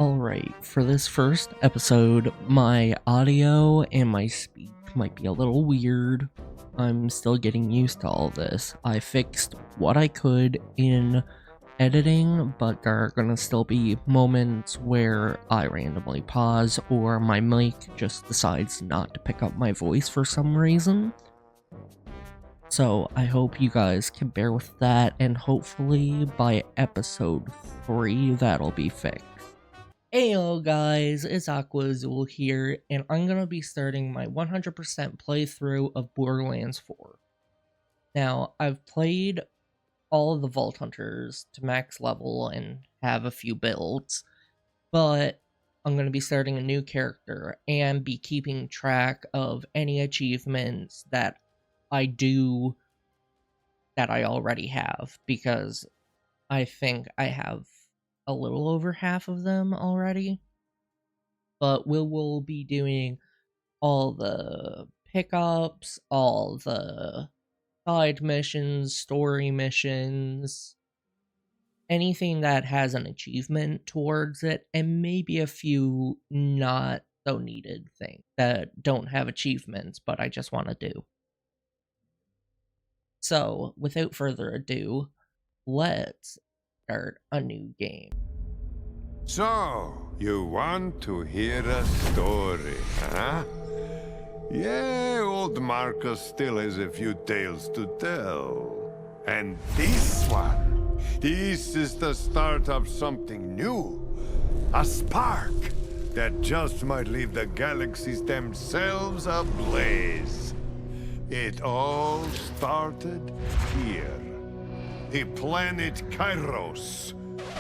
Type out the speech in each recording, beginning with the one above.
Alright, for this first episode, my audio and my speak might be a little weird. I'm still getting used to all this. I fixed what I could in editing, but there are gonna still be moments where I randomly pause or my mic just decides not to pick up my voice for some reason. So I hope you guys can bear with that, and hopefully by episode 3 that'll be fixed. Heyo guys, it's Aqua here, and I'm gonna be starting my 100% playthrough of Borderlands 4. Now, I've played all of the Vault Hunters to max level and have a few builds, but I'm gonna be starting a new character and be keeping track of any achievements that I do that I already have, because I think I have a little over half of them already. But we will be doing all the pickups, all the side missions, story missions, anything that has an achievement towards it, and maybe a few not so needed things that don't have achievements, but I just want to do. So, without further ado, let's start a new game. So, you want to hear a story, huh? Yeah, old Marcus still has a few tales to tell. And this is the start of something new. A spark that just might leave the galaxies themselves ablaze. It all started here. The planet Kairos.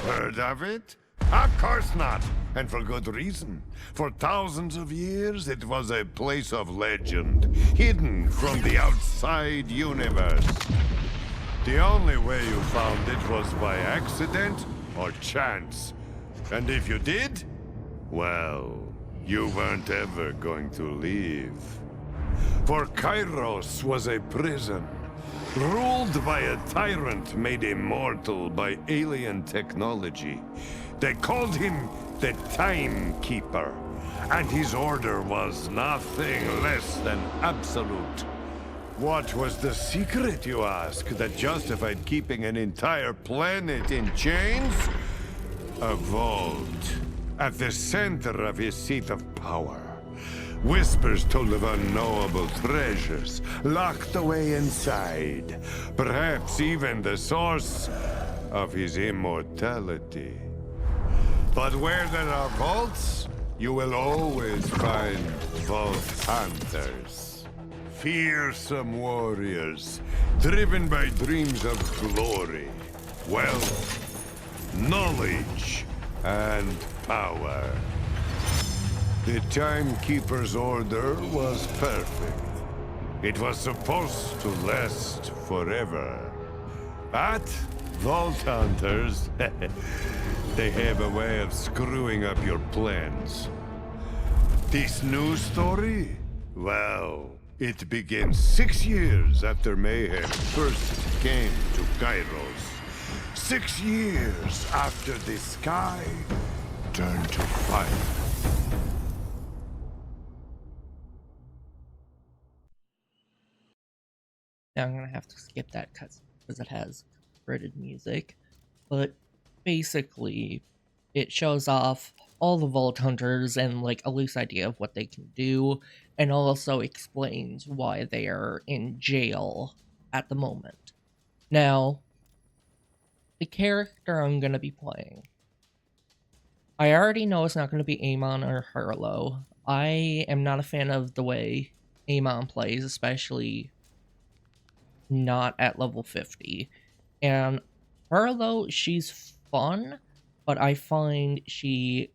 Heard of it? Of course not, and for good reason. For thousands of years, it was a place of legend, hidden from the outside universe. The only way you found it was by accident or chance. And if you did, well, you weren't ever going to leave. For Kairos was a prison, ruled by a tyrant made immortal by alien technology. They called him the Timekeeper, and his order was nothing less than absolute. What was the secret, you ask, that justified keeping an entire planet in chains? A vault at the center of his seat of power. Whispers told of unknowable treasures locked away inside. Perhaps even the source of his immortality. But where there are vaults, you will always find Vault Hunters. Fearsome warriors, driven by dreams of glory, wealth, knowledge, and power. The Timekeeper's order was perfect. It was supposed to last forever. But Vault Hunters, they have a way of screwing up your plans. This new story? Well, it begins 6 years after Mayhem first came to Kairos. 6 years after the sky turned to fire. Now I'm gonna have to skip that cut because it has credit music, but basically it shows off all the Vault Hunters and like a loose idea of what they can do, and also explains why they are in jail at the moment. Now, the character I'm gonna be playing, I already know it's not gonna be Amon or Harlow. I am not a fan of the way Amon plays, especially not at level 50. And Harlow, she's fun, but I find she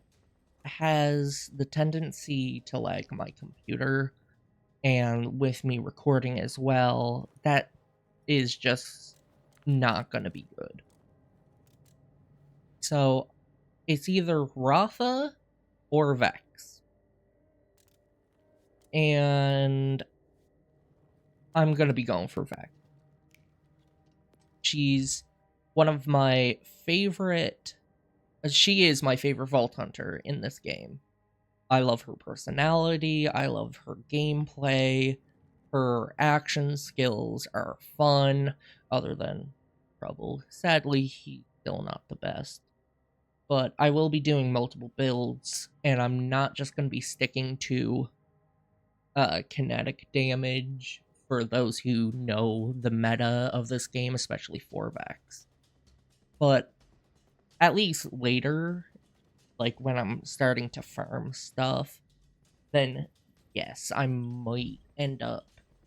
has the tendency to lag my computer, and with me recording as well, that is just not gonna be good. So it's either Ratha or Vex, and I'm gonna be going for Vex. She's one of my favorite She is my favorite Vault Hunter in this game. I love her personality, I love her gameplay, her action skills are fun, other than Trouble. Sadly, he's still not the best. But I will be doing multiple builds, and I'm not just going to be sticking to kinetic damage for those who know the meta of this game, especially 4-backs. But at least later, like when I'm starting to farm stuff, then yes, I might end up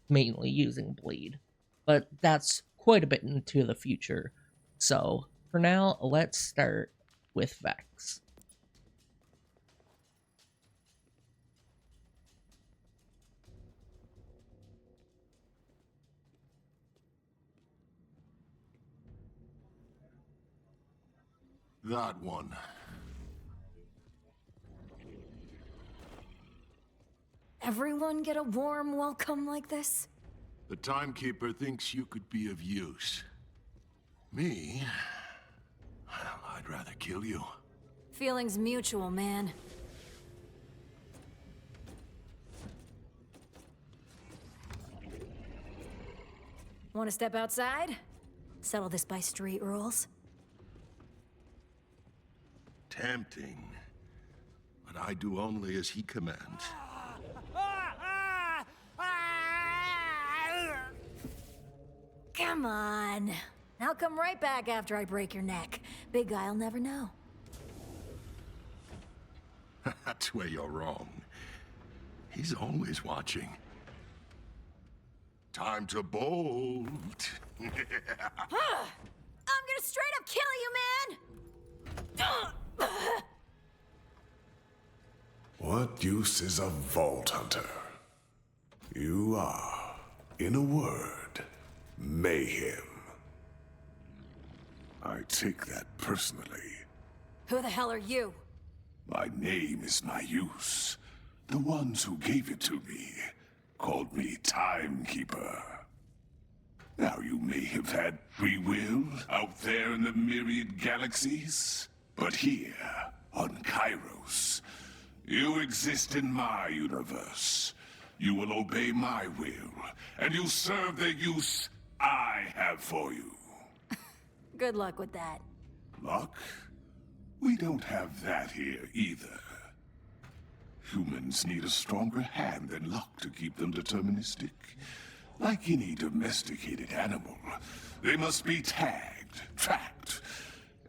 mainly using Bleed. But that's quite a bit into the future. So for now, let's start with Vex. That one. Everyone get a warm welcome like this? The timekeeper thinks you could be of use. Me? Well, I'd rather kill you. Feelings mutual, man. Want to step outside? Settle this by street rules. Tempting. But I do only as he commands. Come on. I'll come right back after I break your neck. Big guy'll never know. That's where you're wrong. He's always watching. Time to bolt. I'm gonna straight up kill you, man! What use is a Vault Hunter? You are, in a word, mayhem. I take that personally. Who the hell are you? My name is my use. The ones who gave it to me called me Timekeeper. Now you may have had free will out there in the myriad galaxies, but here, on Kairos, you exist in my universe. You will obey my will, and you'll serve the use I have for you. Good luck with that. Luck? We don't have that here either. Humans need a stronger hand than luck to keep them deterministic. Like any domesticated animal, they must be tagged, tracked,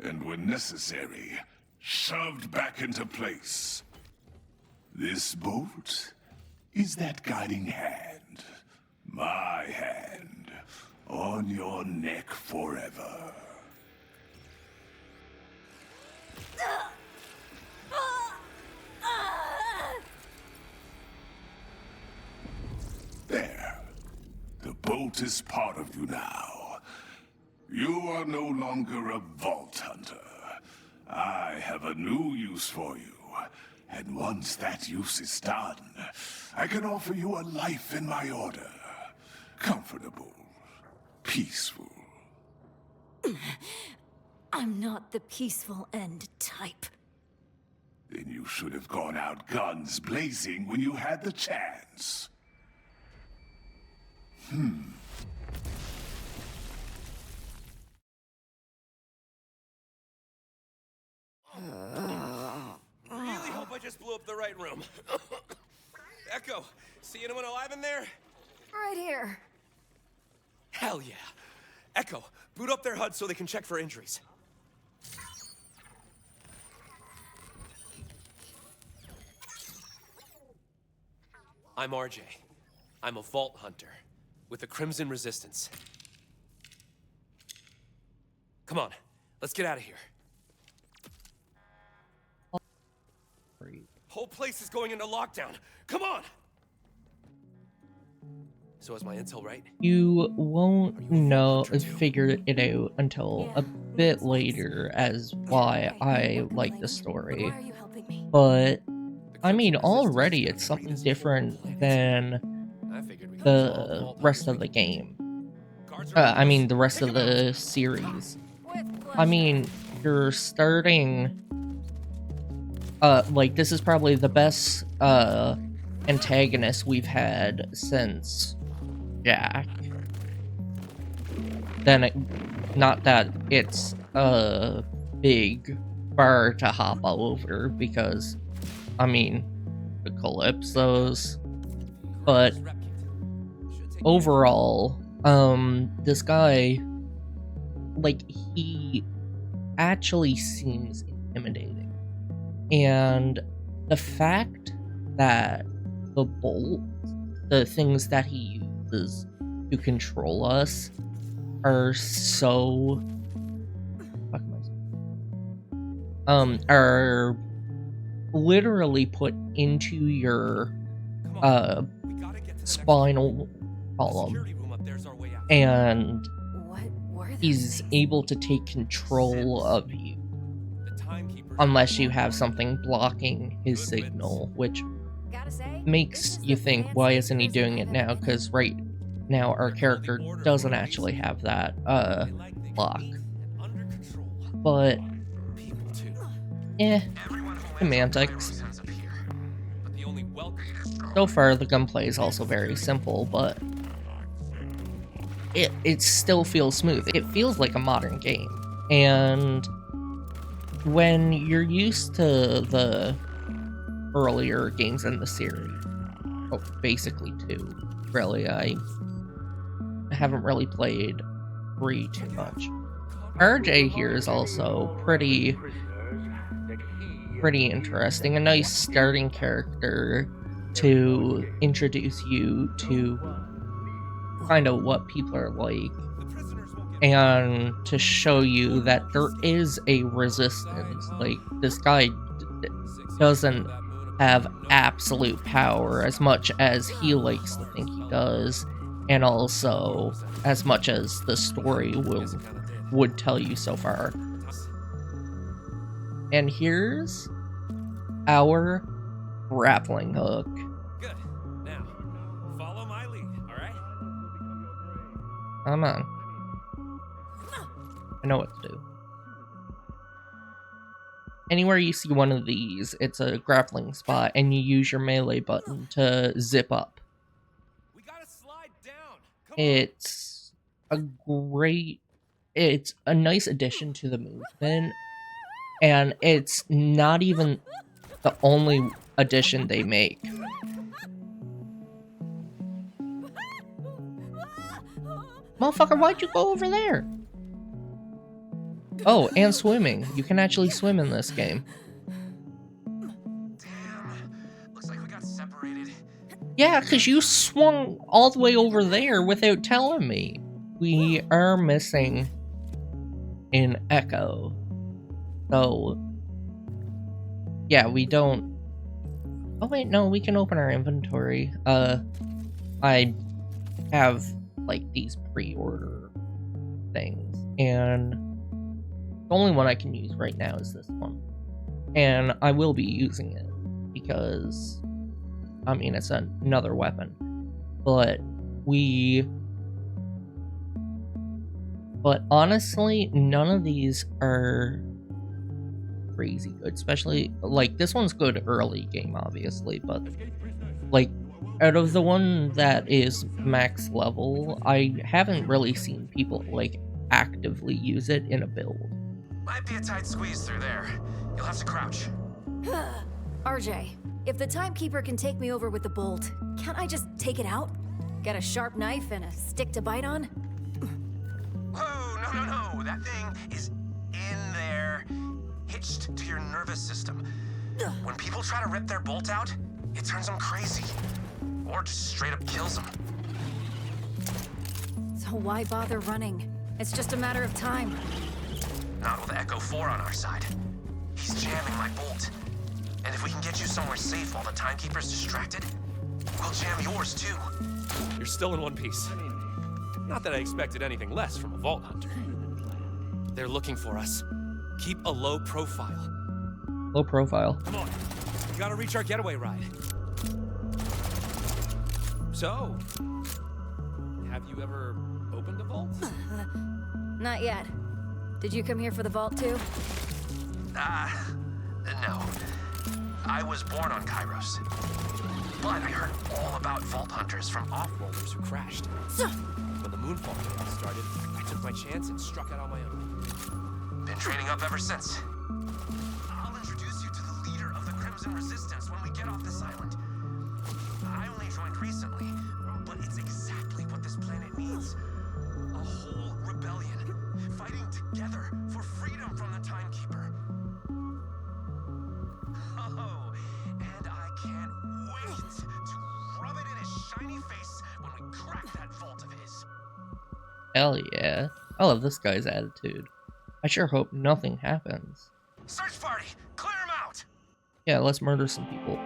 and when necessary, shoved back into place. This bolt is that guiding hand. My hand. On your neck forever. There. The bolt is part of you now. You are no longer a Vault Hunter. I have a new use for you. And once that use is done, I can offer you a life in my order. Comfortable. Peaceful. I'm not the peaceful end type. Then you should have gone out guns blazing when you had the chance. Really hope I just blew up the right room. Echo, see anyone alive in there? Right here. Hell yeah. Echo, boot up their HUD so they can check for injuries. I'm RJ. I'm a Vault Hunter with the Crimson Resistance. Come on, let's get out of here. Whole place is going into lockdown. Come on! So is my intel right? You won't Are you a Vault know Hunter too? figure it out until Yeah, a bit later as why I like the But story. why are you helping me? But The I mean, Crimson Resistance already is it's the something greatest different Vault than I figured we could the solve Vault rest Hunters of the weekend. game. Guards are I mean, the us. rest Take of 'em out. the series. With I mean, pleasure. you're starting, like, this is probably the best, antagonist we've had since Jack. Then, not that it's a big bar to hop all over, because, I mean, the Calypsos, but overall, this guy, like, he actually seems intimidating. And the fact that the bolt, the things that he uses to control us, are so... are literally put into your spinal column, and he's able to take control of you unless you have something blocking his signal, which makes you think, why isn't he doing it now? Because right now our character doesn't actually have that block. But semantics. So far the gunplay is also very simple, but it still feels smooth. It feels like a modern game. And when you're used to the earlier games in the series, oh, basically 2, really, I haven't really played 3 too much. RJ here is also pretty interesting. A nice starting character to introduce you to kind of what people are like, and to show you that there is a resistance. Like, this guy doesn't have absolute power as much as he likes to think he does, and also as much as the story would tell you so far. And here's our grappling hook. Good. Now, follow my lead, all right? Come on. I know what to do. Anywhere you see one of these, it's a grappling spot, and you use your melee button to zip up. We gotta slide down. Come It's it's a nice addition to the movement, and it's not even the only addition they make. Motherfucker, why'd you go over there? Oh, and swimming. You can actually swim in this game. Damn. Looks like we got separated. Yeah, because you swung all the way over there without telling me. We are missing an Echo. So, yeah, we don't... Oh wait, no, we can open our inventory. I have, like, these pre-order things, and the only one I can use right now is this one. And I will be using it, because, I mean, it's another weapon. But honestly, none of these are crazy good, especially, like, this one's good early game, obviously, but, like, out of the one that is max level, I haven't really seen people, like, actively use it in a build. Might be a tight squeeze through there. You'll have to crouch. RJ, if the timekeeper can take me over with the bolt, can't I just take it out? Get a sharp knife and a stick to bite on? Whoa, no. That thing is in there, hitched to your nervous system. When people try to rip their bolt out, it turns them crazy. Or just straight up kills them. So why bother running? It's just a matter of time. Not with Echo 4 on our side. He's jamming my bolt. And if we can get you somewhere safe while the timekeeper's distracted, we'll jam yours too. You're still in one piece. Not that I expected anything less from a Vault Hunter. They're looking for us. Keep a low profile. Low profile. Come on. We gotta reach our getaway ride. So, have you ever opened a vault? Not yet. Did you come here for the vault too? No. I was born on Kairos. But I heard all about vault hunters from off-worlders who crashed. When the moonfall chaos started, I took my chance and struck out on my own. Been training up ever since. I'll introduce you to the leader of the Crimson Resistance when we get off this island. I only joined recently, but it's exactly what this planet needs. A whole rebellion, fighting together for freedom from the Timekeeper. Oh, and I can't wait to rub it in his shiny face when we crack that vault of his. Hell yeah. I love this guy's attitude. I sure hope nothing happens. Search party, clear him out! Yeah, let's murder some people.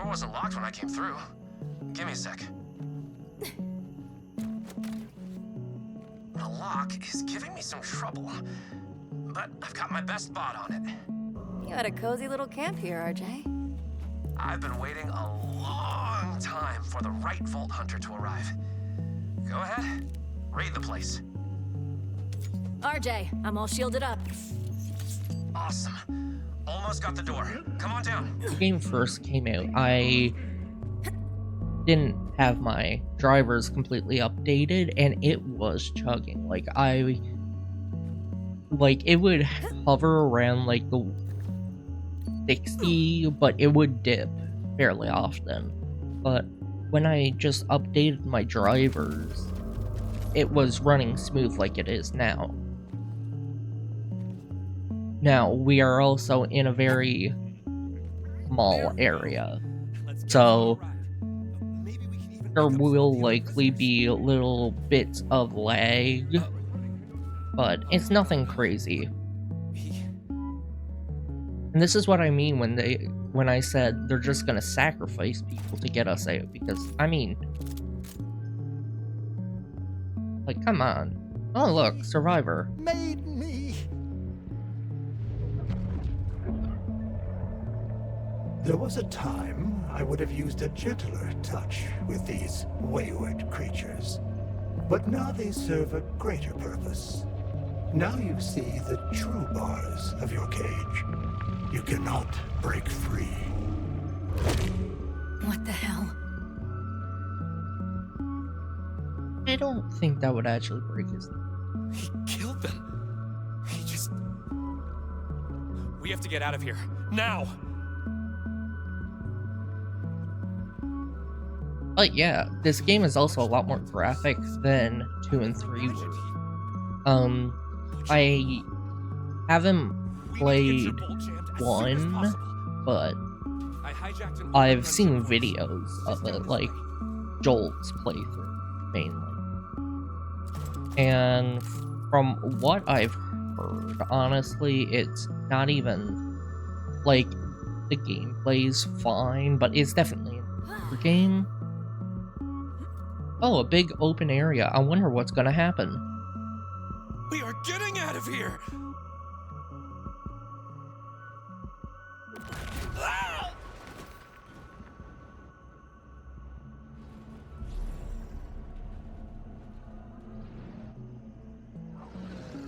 Wasn't locked when I came through. Give me a sec. The lock is giving me some trouble, but I've got my best bot on it. You had a cozy little camp here, RJ. I've been waiting a long time for the right Vault Hunter to arrive. Go ahead, raid the place. RJ, I'm all shielded up. Awesome. Almost got the door. Come on down. When the game first came out, I didn't have my drivers completely updated, and it was chugging. It would hover around like the 60, but it would dip fairly often. But when I just updated my drivers, it was running smooth like it is now. Now, we are also in a very small area, so there will likely be little bits of lag, but it's nothing crazy. And this is what I mean when I said they're just gonna sacrifice people to get us out, because, I mean, like, come on. Oh look, Survivor. Made me. There was a time I would have used a gentler touch with these wayward creatures. But now they serve a greater purpose. Now you see the true bars of your cage. You cannot break free. What the hell? I don't think that would actually break his... He killed them. He just... We have to get out of here. Now! But yeah, this game is also a lot more graphic than 2 and 3 were. I haven't played 1, but I've seen videos of it, like Joel's playthrough, mainly. And from what I've heard, honestly, it's not even, like, the gameplay's fine, but it's definitely an older game. Oh, a big open area. I wonder what's gonna happen. We are getting out of here!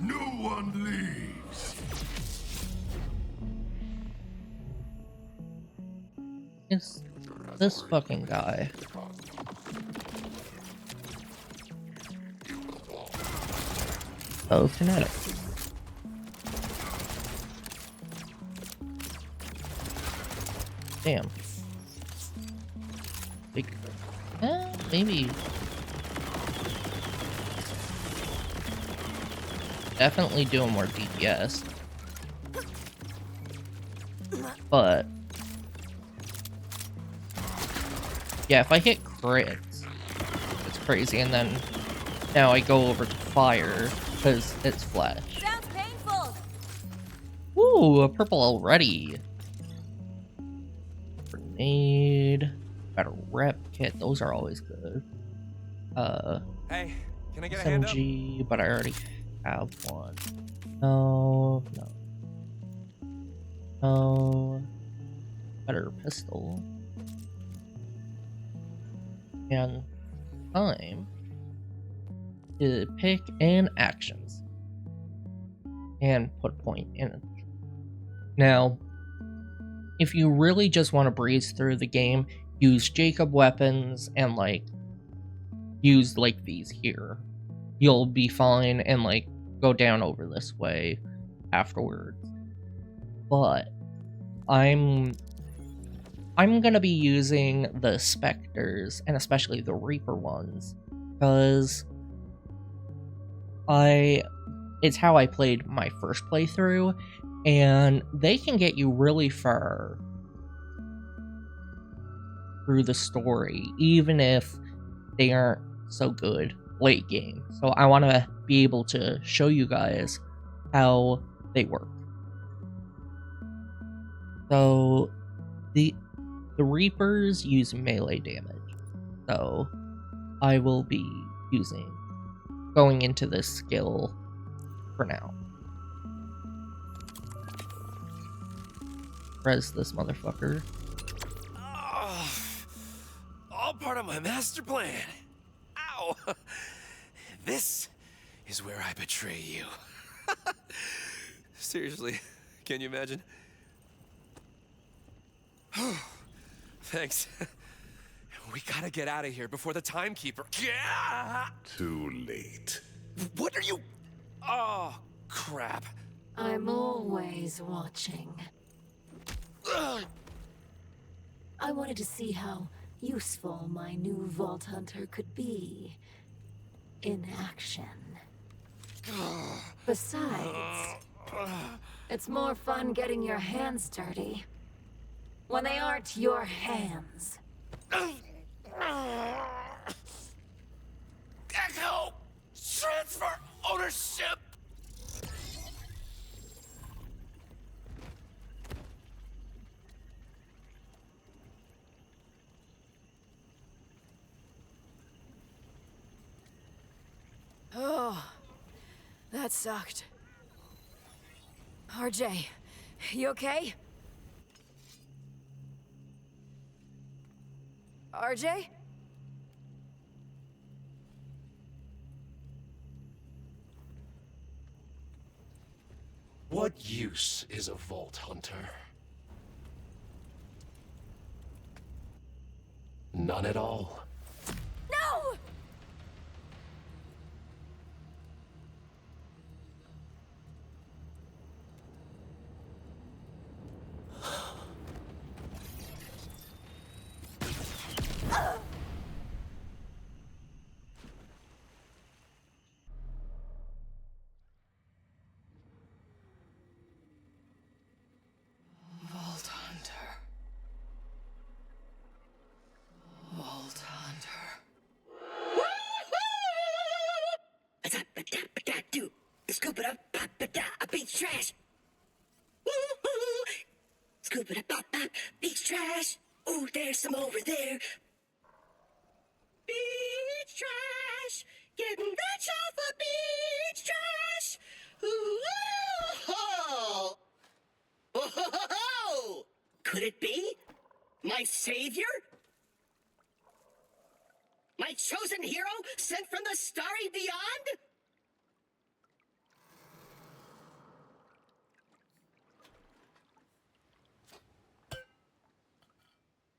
No one leaves. It's this fucking guy. Oh, kinetic. Damn. Big. Maybe. Definitely doing more DPS. But Yeah, if I hit crits, it's crazy, and then now I go over to fire, because it's flesh. Sounds painful! Ooh, a purple already. Grenade. Got a rep kit, those are always good. Hey, can I get a hand up? SMG, but I already have one. No, no. No. Better pistol. And time to pick an actions. And put point in it. Now, if you really just want to breeze through the game, use Jacob weapons and like use like these here. You'll be fine and like go down over this way afterwards. But I'm gonna be using the Spectres and especially the Reaper ones because it's how I played my first playthrough, and they can get you really far through the story, even if they aren't so good late game. So I want to be able to show you guys how they work. So the Reapers use melee damage, so I will be going into this skill for now. Res this motherfucker. Oh, all part of my master plan. Ow! This is where I betray you. Seriously, can you imagine? Thanks. We gotta get out of here before the timekeeper. Yeah! Too late. What are you? Oh, crap. I'm always watching. I wanted to see how useful my new Vault Hunter could be in action. Besides, it's more fun getting your hands dirty when they aren't your hands. Echo! Transfer ownership! Oh, that sucked. RJ, you okay? RJ? What use is a Vault Hunter? None at all. No! Vault Hunter. Vault Hunter. Scoop it up, pop it down, a beach trash. Woo-hoo! Scoop it up, pop, pop, beach trash. Ooh, there's some over there. Beach trash, getting rich off of beach trash. Ooh, oh, oh, could it be my savior? My chosen hero sent from the starry beyond?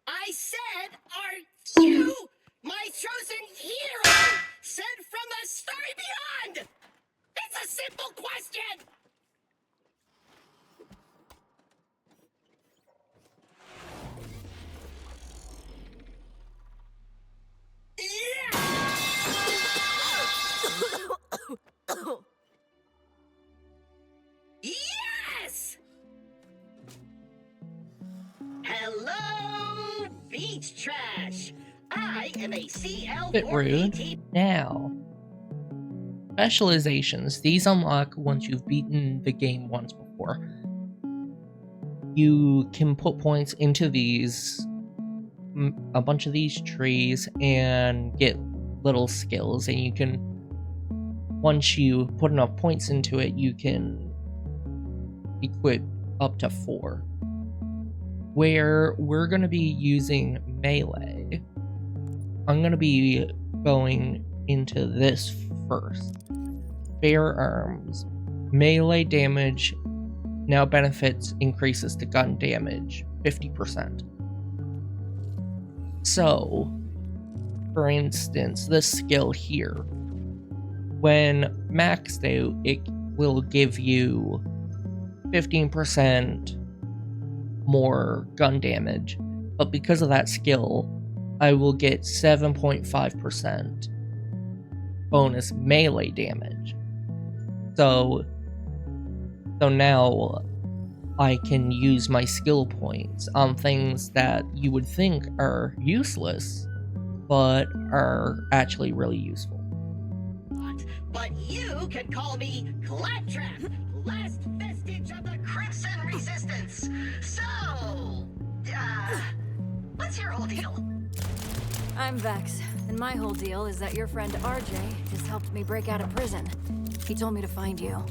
I said, are you my chosen hero sent from the starry beyond? It's a simple question. Yes! Hello, beach trash. a Bit rude. CL4AT. Now, specializations. These unlock once you've beaten the game once before. You can put points into these, a bunch of these trees, and get little skills, and you can, once you put enough points into it, you can equip up to 4. Where we're going to be using melee, I'm going to be going into this first. Bare arms. Melee damage now benefits increases to gun damage 50%. So, for instance, this skill here, when maxed out, it will give you 15% more gun damage, but because of that skill, I will get 7.5% bonus melee damage. So now I can use my skill points on things that you would think are useless, but are actually really useful. But you can call me Claptrap, last vestige of the Crimson Resistance. So, what's your whole deal? I'm Vex, and my whole deal is that your friend RJ just helped me break out of prison. He told me to find you.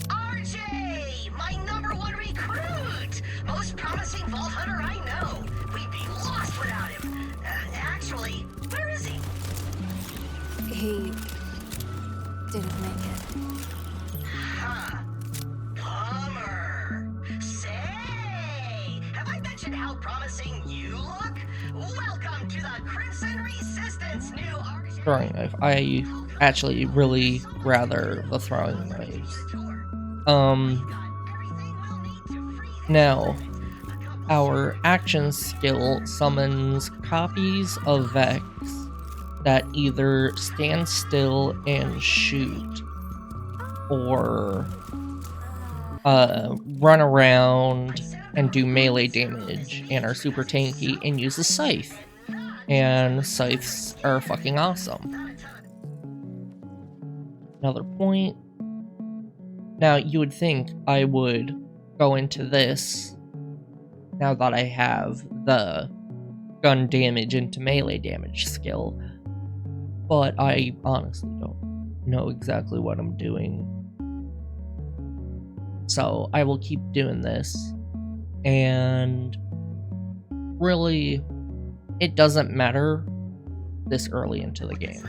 RJ, my #1 recruit, most promising vault hunter I know. We'd be lost without him. Actually, where is he? He didn't make it. Huh. Bummer. Say, have I mentioned how promising you look? Welcome to the Crimson Resistance, new RJ. Throwing knife. I actually really rather the throwing knives. Now, our action skill summons copies of Vex that either stand still and shoot, or run around and do melee damage, and are super tanky and use a scythe. And scythes are fucking awesome. Another point. Now, you would think I would go into this now that I have the gun damage into melee damage skill, but I honestly don't know exactly what I'm doing. So I will keep doing this, and really, it doesn't matter this early into the game.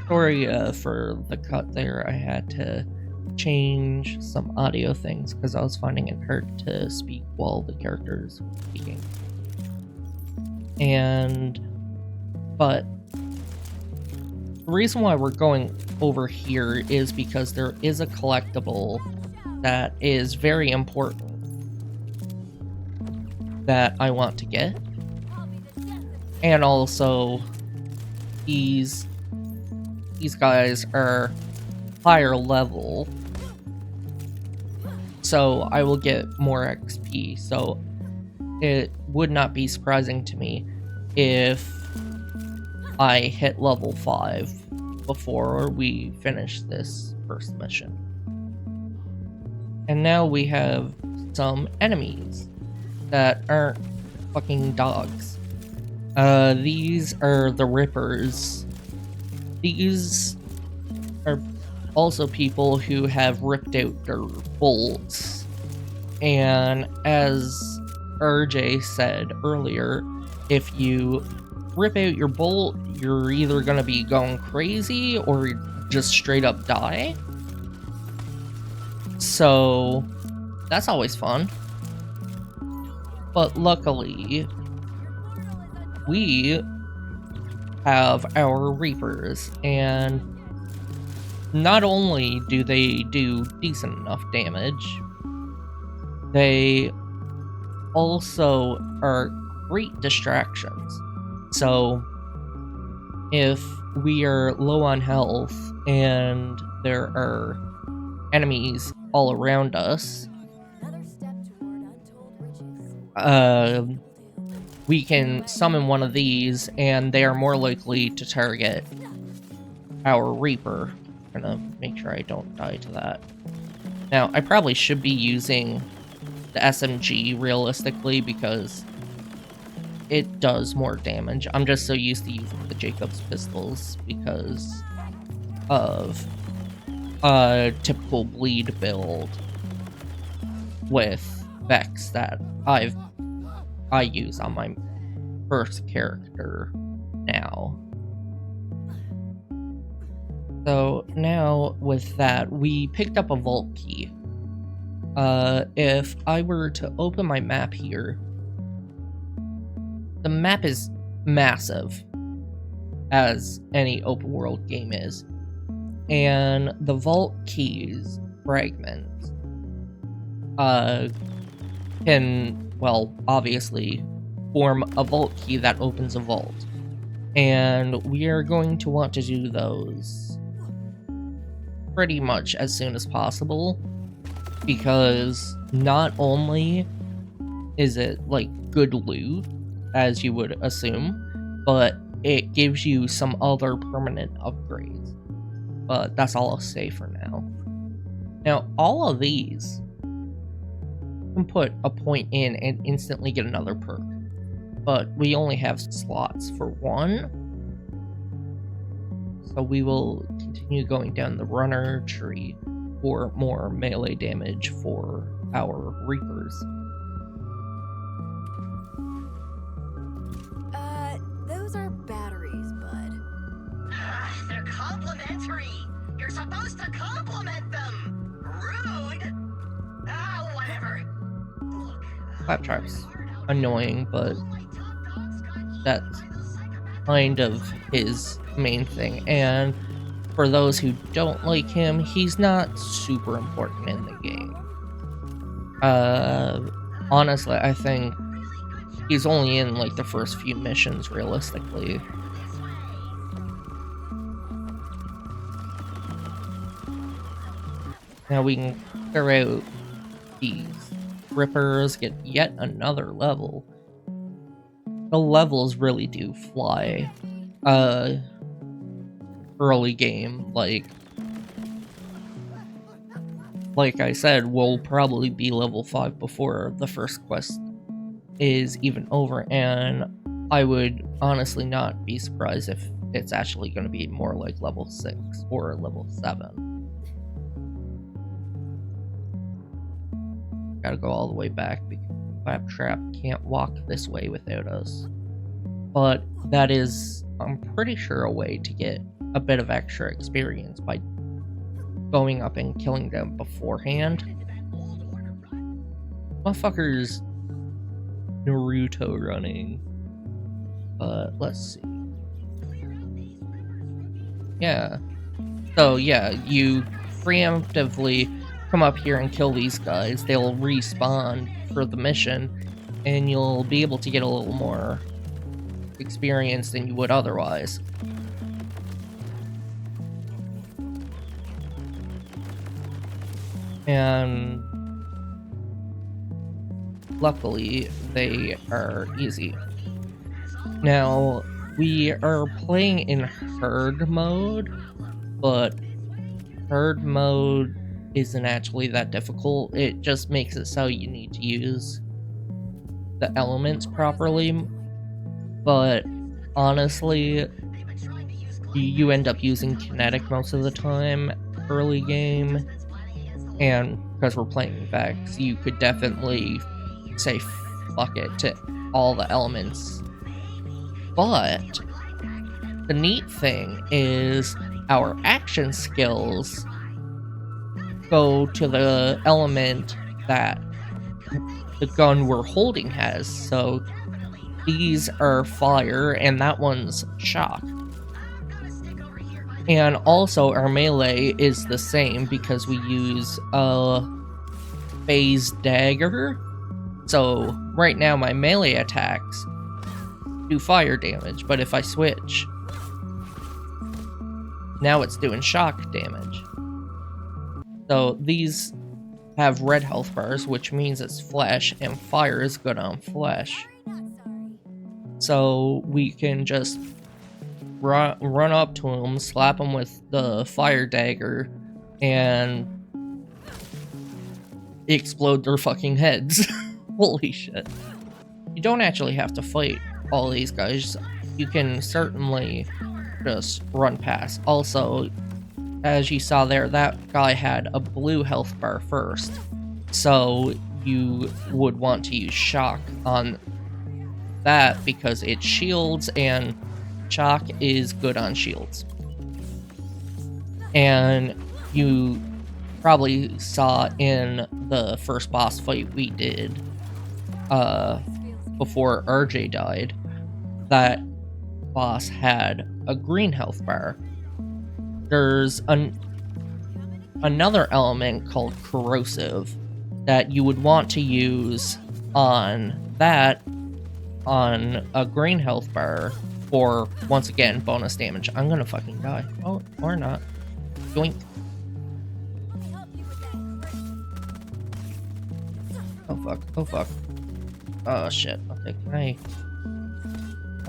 Sorry for the cut there. I had to change some audio things because I was finding it hard to speak while the characters were speaking. But the reason why we're going over here is because there is a collectible that is very important that I want to get. And also, these guys are higher level, so I will get more XP. So it would not be surprising to me if I hit level 5 before we finish this first mission. And now we have some enemies that aren't fucking dogs. These are the Rippers. These are also people who have ripped out their bolts. And as RJ said earlier, if you rip out your bolt, you're either gonna be going crazy or just straight up die. So that's always fun. But luckily, we have our Reapers, and not only do they do decent enough damage, they also are great distractions. So if we are low on health and there are enemies all around us, we can summon one of these, and they are more likely to target our Reaper. I'm gonna make sure I don't die to that. Now, I probably should be using the SMG realistically, because it does more damage. I'm just so used to using the Jacob's pistols because of a typical bleed build with Vex that I use on my first character now. So now with that, we picked up a vault key. If I were to open my map here, the map is massive, as any open world game is, and the vault keys fragments can, well, obviously form a vault key that opens a vault, and we are going to want to do those pretty much as soon as possible, because not only is it like good loot, as you would assume, but it gives you some other permanent upgrades. But that's all I'll say for now. Now, all of these can put a point in and instantly get another perk, but we only have slots for one, so we will continue going down the runner tree for more melee damage for our Reapers. Those are batteries, bud. They're complimentary. You're supposed to compliment them. Rude. Ah, whatever. Look, Claptrap's annoying, but that's kind of his main thing. And for those who don't like him, he's not super important in the game. Honestly, I think he's only in like the first few missions, realistically. Now we can clear out these rippers, get yet another level. The levels really do fly. Early game, like I said, we'll probably be level 5 before the first quest is even over, and I would honestly not be surprised if it's actually going to be more like level 6 or level 7. Gotta go all the way back because Claptrap can't walk this way without us. But that is, I'm pretty sure, a way to get a bit of extra experience by going up and killing them beforehand. Motherfuckers Naruto running. But let's see. Yeah. So yeah, you preemptively come up here and kill these guys. They'll respawn for the mission, and you'll be able to get a little more experience than you would otherwise. And luckily, they are easy. Now, we are playing in herd mode, but herd mode isn't actually that difficult. It just makes it so you need to use the elements properly, but honestly, you end up using kinetic most of the time early game, and because we're playing Vex, you could definitely say fuck it to all the elements. But the neat thing is our action skills go to the element that the gun we're holding has. So these are fire and that one's shock. And also our melee is the same because we use a phase dagger. So right now my melee attacks do fire damage, but if I switch, now it's doing shock damage. So these have red health bars, which means it's flesh, and fire is good on flesh. So we can just run up to them, slap them with the fire dagger, and explode their fucking heads. Holy shit. You don't actually have to fight all these guys. You can certainly just run past. Also, as you saw there, that guy had a blue health bar first. So you would want to use shock on that because it shields, and shock is good on shields. And you probably saw in the first boss fight we did before RJ died, that boss had a green health bar. There's another element called corrosive that you would want to use on that, on a green health bar, for, once again, bonus damage. I'm gonna fucking die. Oh, or not. Yoink. Oh fuck, oh fuck. Oh shit, okay, can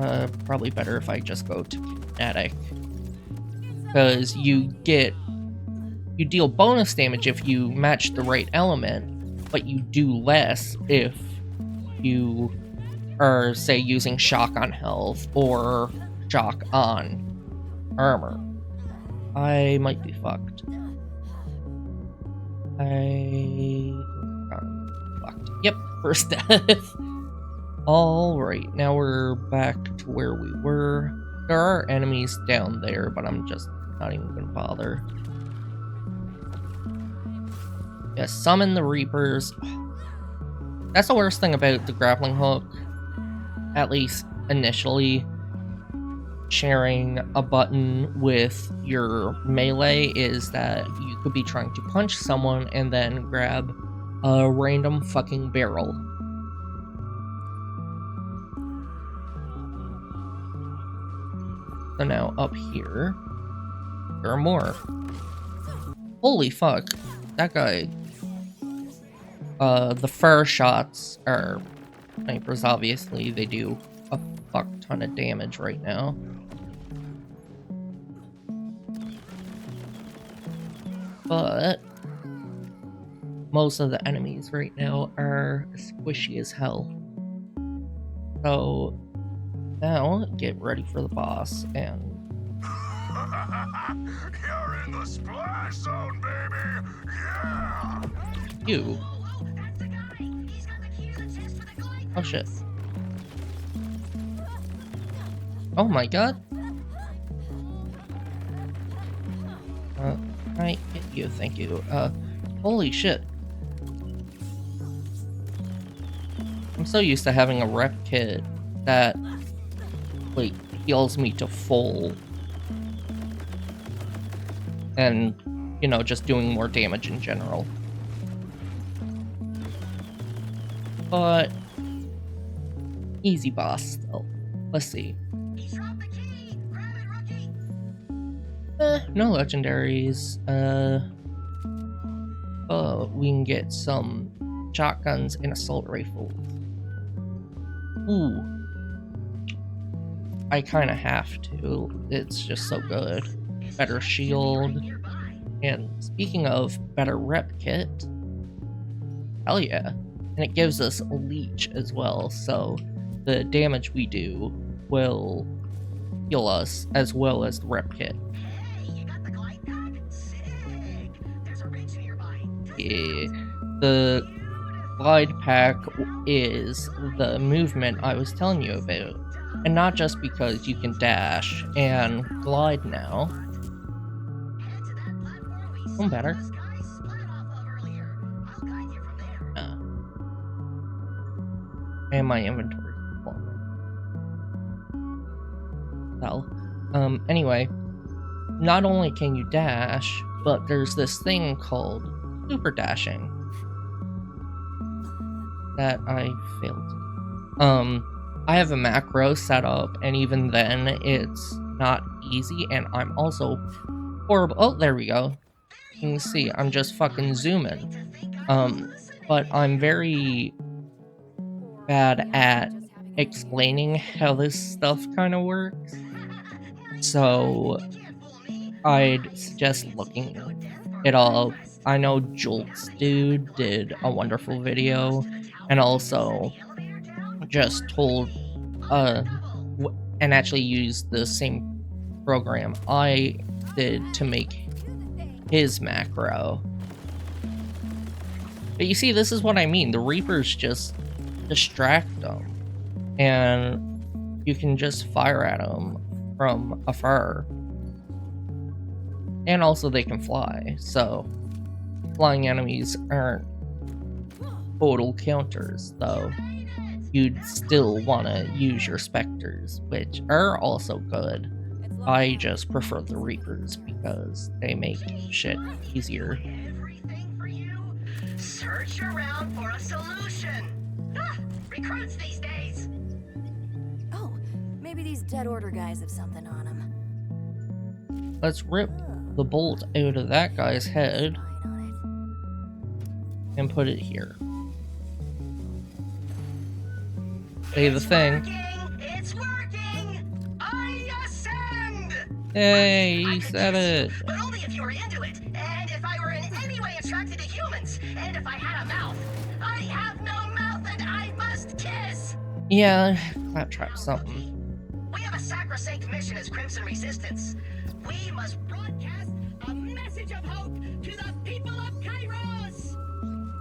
I... probably better if I just go to kinetic. Because you deal bonus damage if you match the right element, but you do less if you are, say, using shock on health or shock on armor. I might be fucked. I'm fucked. Yep, first death. Alright, now we're back to where we were. There are enemies down there, but I'm just not even gonna bother. Yeah, summon the Reapers. That's the worst thing about the grappling hook, at least initially. Sharing a button with your melee is that you could be trying to punch someone and then grab a random fucking barrel. So now up here, there are more. Holy fuck, that guy. The fur shots are snipers, obviously. They do a fuck ton of damage right now. But most of the enemies right now are squishy as hell. So now get ready for the boss, and You're in the splash zone, baby! Yeah! you. Oh shit. Oh my god. I get you, thank you. Holy shit. I'm so used to having a rep kit that, like, heals me to full. And, you know, just doing more damage in general. But easy boss still. Let's see. No legendaries. We can get some shotguns and assault rifles. Ooh. I kinda have to. It's just so good. Better shield. And speaking of better rep kit, hell yeah. And it gives us a leech as well, so the damage we do will heal us as well as the rep kit. Yeah, the glide pack is the movement I was telling you about. And not just because you can dash and glide now. I'm better. And my inventory. Well, anyway, not only can you dash, but there's this thing called super dashing that I failed. I have a macro set up, and even then, it's not easy, and I'm also horrible. Oh, there we go. You can see, I'm just fucking zooming. But I'm very bad at explaining how this stuff kind of works. So I'd suggest looking it up. I know Jolt's dude did a wonderful video, and also just told and actually used the same program I did to make his macro. But you see, this is what I mean. The Reapers just distract them, and you can just fire at them from afar. And also they can fly, so flying enemies aren't total counters, though. You'd still want to use your Spectres, which are also good. I just prefer the Reapers because they make shit easier. Search around for a solution. Recruits these days. Oh, maybe these Dead Order guys have something on them. Let's rip the bolt out of that guy's head and put it here. Say the thing. It's working! I ascend! Hey, he said it. But only if you were into it, and if I were in any way attracted to humans, and if I had a mouth. I have no mouth and I must kiss! Yeah, claptrap something. We have a sacrosanct mission as Crimson Resistance. We must broadcast a message of hope to the people of Kairos!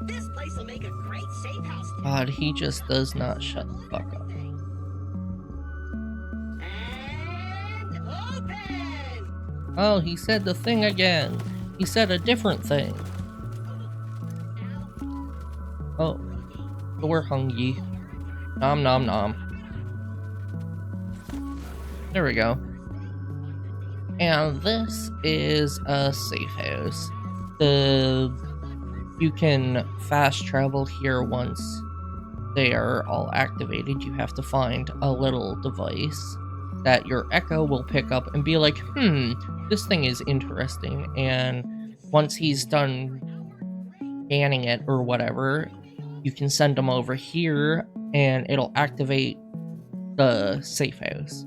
This place will make a great safe house. God, he just does not shut the fuck up. And open! Oh, he said the thing again. He said a different thing. Oh, we're hungry. Nom nom nom. There we go. And this is a safe house. You can fast travel here once they are all activated. You have to find a little device that your Echo will pick up and be like, this thing is interesting. And once he's done scanning it or whatever, you can send him over here and it'll activate the safe house.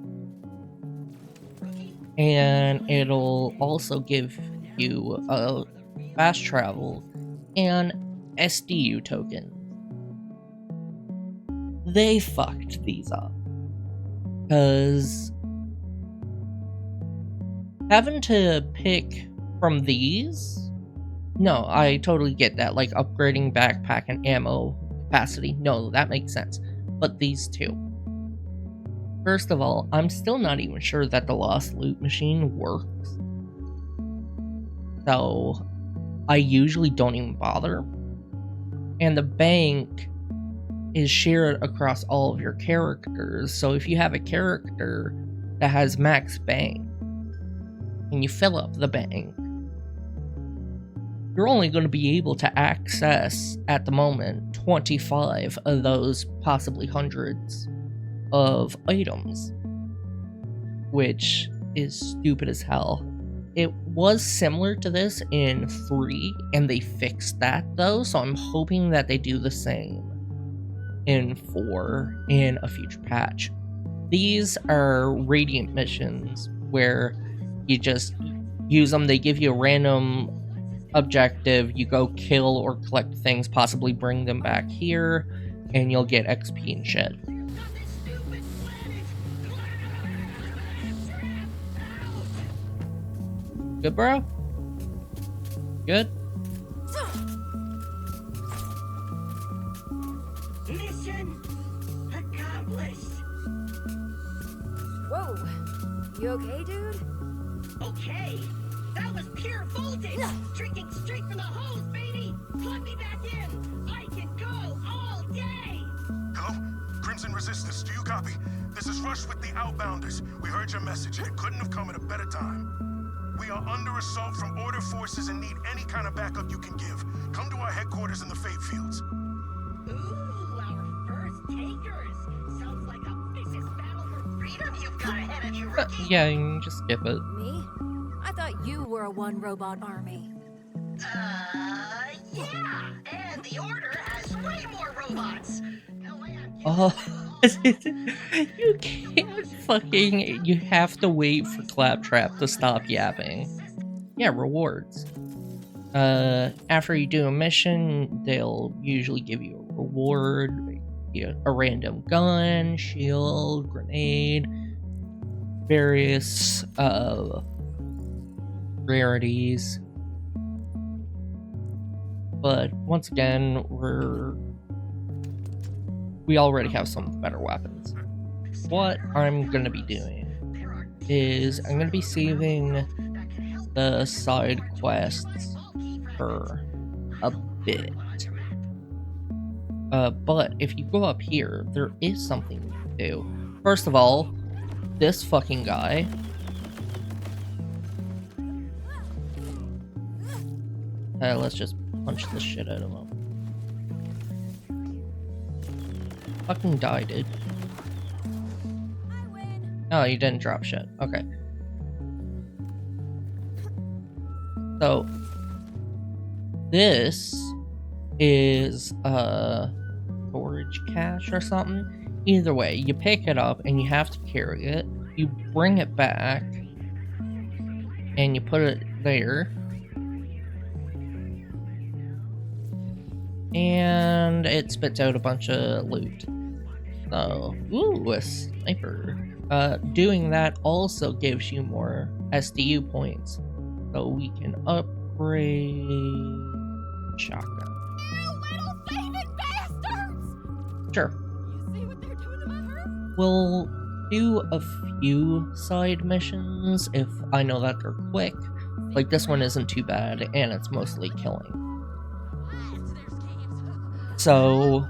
And it'll also give you a fast travel and SDU token. They fucked these up. Because having to pick from these? No, I totally get that. Like upgrading backpack and ammo capacity. No, that makes sense. But these two. First of all, I'm still not even sure that the Lost Loot machine works. So I usually don't even bother. And the bank is shared across all of your characters. So if you have a character that has max bank and you fill up the bank, you're only going to be able to access, at the moment, 25 of those possibly hundreds of items, which is stupid as hell. It was similar to this in 3, and they fixed that though, so I'm hoping that they do the same in 4 in a future patch. These are Radiant missions where you just use them. They give you a random objective, you go kill or collect things, possibly bring them back here, and you'll get XP and shit. Good, bro? Good? Mission accomplished. Whoa. You okay, dude? Okay. That was pure voltage. Drinking straight from the hose, baby. Plug me back in. I can go all day. Hello? Crimson Resistance, do you copy? This is Rush with the Outbounders. We heard your message and it couldn't have come at a better time. We are under assault from Order forces and need any kind of backup you can give. Come to our headquarters in the Fate Fields. Ooh, our first takers. Sounds like a vicious battle for freedom you've got ahead of you, rookie. Yeah, you can just skip it. Me? I thought you were a one-robot army. Yeah, and the Order has way more robots. No way I'm Oh, you can't fucking. You have to wait for Claptrap to stop yapping. Yeah, rewards. After you do a mission, they'll usually give you a reward, a random gun, shield, grenade, various rarities. But once again, we already have some better weapons. What I'm gonna be doing is I'm gonna be saving the side quests for a bit. But if you go up here, there is something you can do. First of all, this fucking guy. Let's just punch the shit out of him. Fucking die, dude. Oh, you didn't drop shit. Okay. So, this is a storage cache or something. Either way, you pick it up and you have to carry it. You bring it back and you put it there. And it spits out a bunch of loot. So, ooh, a sniper. Doing that also gives you more SDU points. So we can upgrade shotgun. You little thieving bastards! Sure. You see what they're doing to my herd? We'll do a few side missions if I know that they're quick. Like this one isn't too bad and it's mostly killing. So,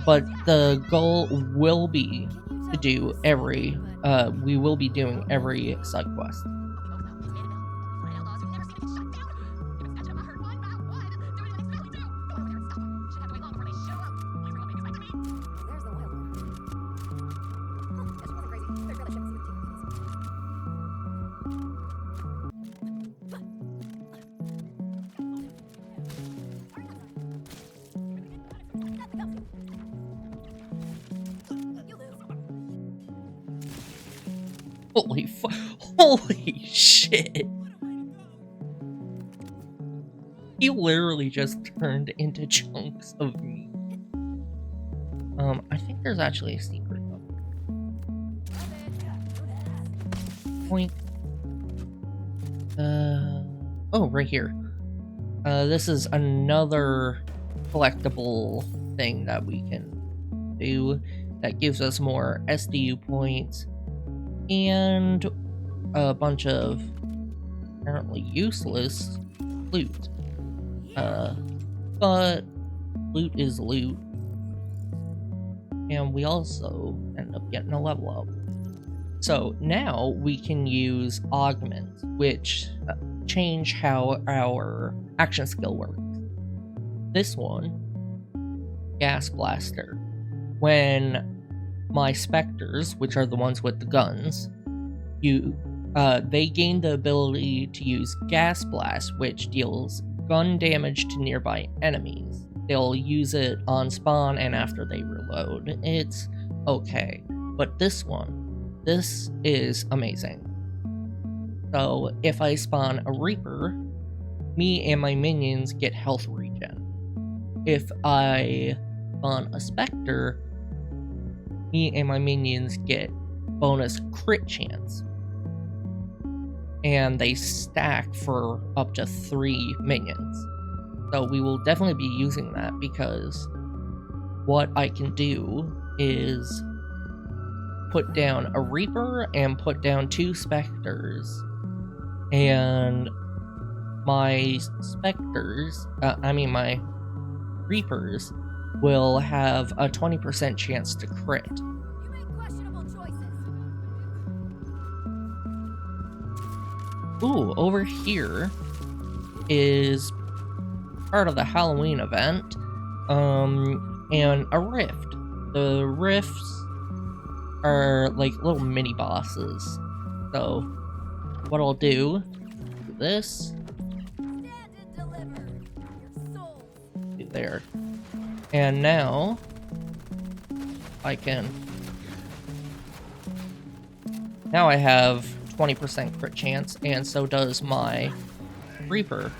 but the goal will be to do we will be doing every side quest. Holy shit. He literally just turned into chunks of meat. I think there's actually a secret point. Oh, right here. This is another collectible thing that we can do that gives us more SDU points and a bunch of apparently useless loot. But loot is loot. And we also end up getting a level up. So now we can use augments, which change how our action skill works. This one, gas blaster. When my specters, which are the ones with the guns, they gain the ability to use gas blast, which deals gun damage to nearby enemies. They'll use it on spawn and after they reload. It's okay. But this is amazing. So if I spawn a Reaper, me and my minions get health regen. If I spawn a Spectre, me and my minions get bonus crit chance. And they stack for up to 3 minions. So we will definitely be using that because what I can do is put down a Reaper and put down 2 Spectres. And my Spectres, my Reapers will have a 20% chance to crit. You make questionable choices. Ooh, over here is part of the Halloween event, and a rift. The rifts are like little mini bosses. So what I'll do this. Stand and deliver. there. And now I can... Now I have 20% crit chance, and so does my Reaper.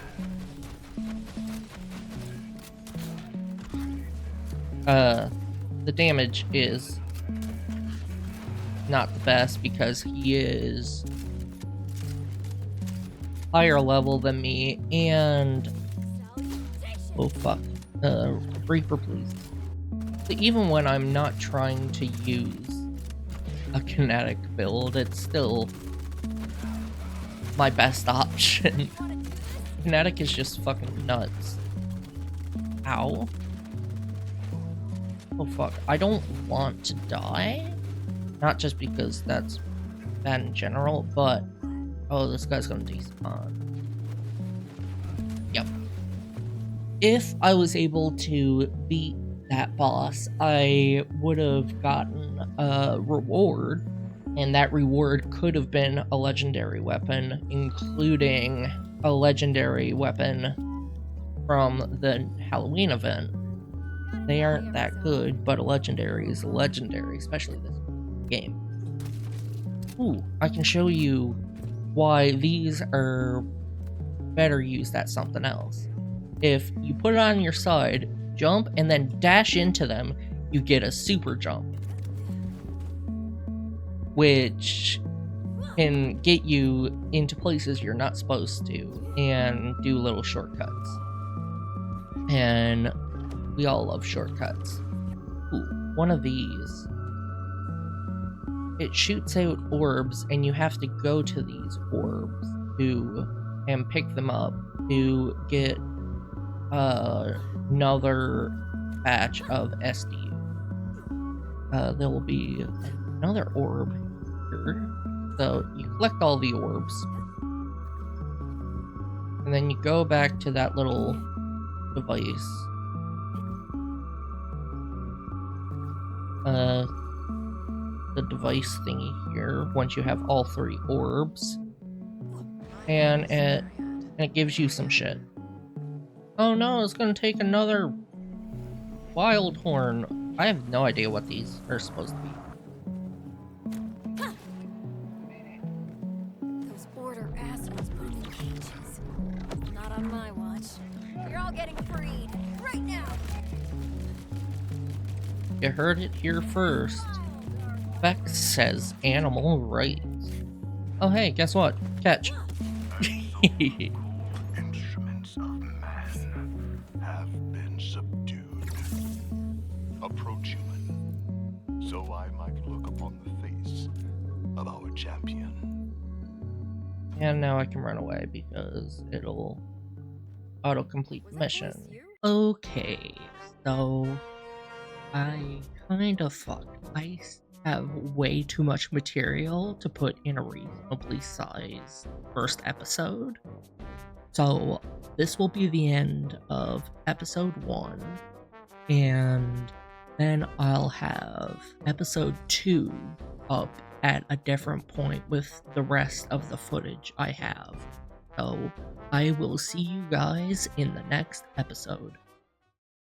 The damage is not the best because he is higher level than me, and oh fuck, Reaper please. So even when I'm not trying to use a kinetic build, it's still my best option. Kinetic is just fucking nuts. Ow. Oh fuck, I don't want to die. Not just because that's bad in general, but... Oh, this guy's gonna despawn. Yep. If I was able to beat that boss, I would have gotten a reward, and that reward could have been a legendary weapon, including a legendary weapon from the Halloween event. They aren't that good, but a legendary is a legendary, especially this game. Ooh, I can show you why these are better used at something else. If you put it on your side, jump, and then dash into them, you get a super jump, which can get you into places you're not supposed to and do little shortcuts. And we all love shortcuts. Ooh, one of these. It shoots out orbs, and you have to go to these orbs and pick them up to get another batch of SDU. There will be another orb here. So you collect all the orbs, and then you go back to that little device. The device thingy here, once you have all 3 orbs, and it gives you some shit. Oh no, it's gonna take another wild horn. I have no idea what these are supposed to be. Those border assholes put in cages. Not on my watch. You're all getting freed right now. You heard it here first. Bex says animal rights. Oh hey, guess what? Catch. Instruments of man have been subdued. Approach, human, so I might look upon the face of our champion. And now I can run away because it'll auto-complete the mission. Okay, so I kind of fucked. I have way too much material to put in a reasonably sized first episode. So this will be the end of episode 1, and then I'll have episode 2 up at a different point with the rest of the footage I have. So I will see you guys in the next episode.